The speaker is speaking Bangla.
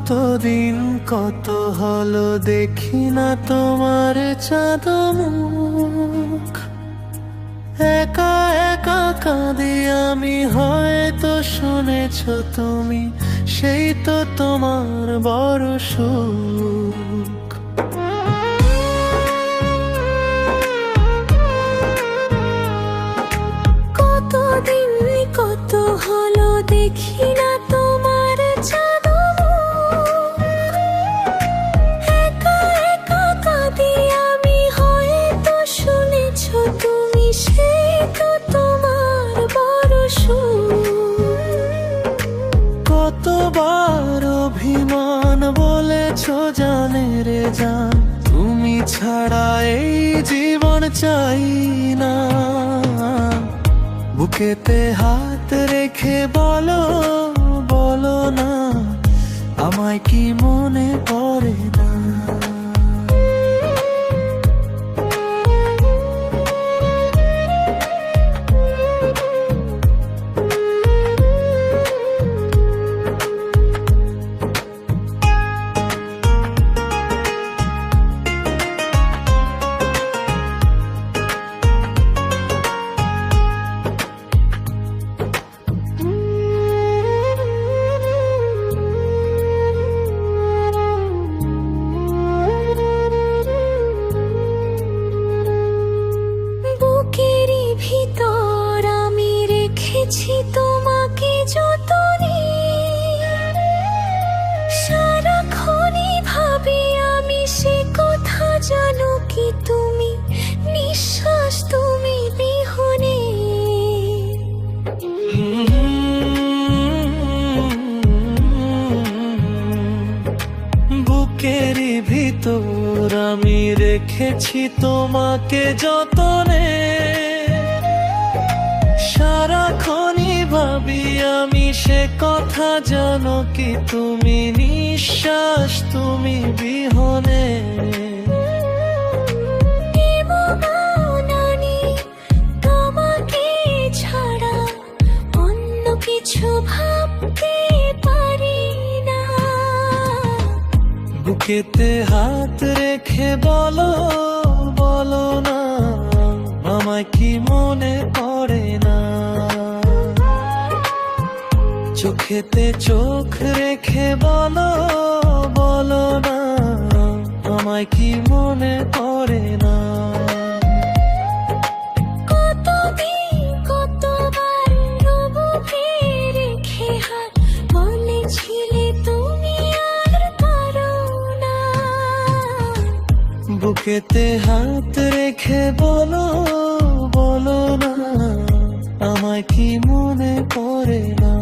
কতদিন কত হলো দেখি না তোমার চাঁদ মুখ। একা একা কাঁদি আমি, হয়তো শুনেছ তুমি, সেই তো তোমার বড় সুখ। কতদিন কত হলো দেখি না তোমার চাঁদ মুখ। একা একা কাঁদি আমি, হয়তো শুনেছ তুমি, সেই তো তোমার বড় সুখ। কতবার অভিমান বলেছ জানে রে জান, তুমি ছাড়া এই জীবন চাই না। বুকেতে হাত রেখে বলো বলো না, আমায় কি মনে পড়ে না। বুকেরই ভিতর আমি রেখেছি তোমাকে যতনে। সারাক্ষণই ভাবি আমি, সে কথা জানো কি তুমি, নিঃশ্বাস তুমি বিহনে। বুকেরই ভিতর আমি রেখেছি তোমাকে যতনে। সারাক্ষণই ভাবি আমি, সে কথা জানো কি তুমি, নিঃশ্বাস তুমি বিহনে। তোমাকে ছাড়া অন্য কিছু ভাবতে পারি না। বুকেতে হাত রেখে বলো বলো না, আমায় কি মনে পড়ে না। চোখেতে চোখ রেখে বলো বলো না, আমায় কি মনে পড়ে না। কতদিন কতবার বুকে রেখে হাত বলেছিলে তুমি আর পারো না। বুকেতে হাত রেখে বলো বলো না, আমায় কি মনে পড়ে না।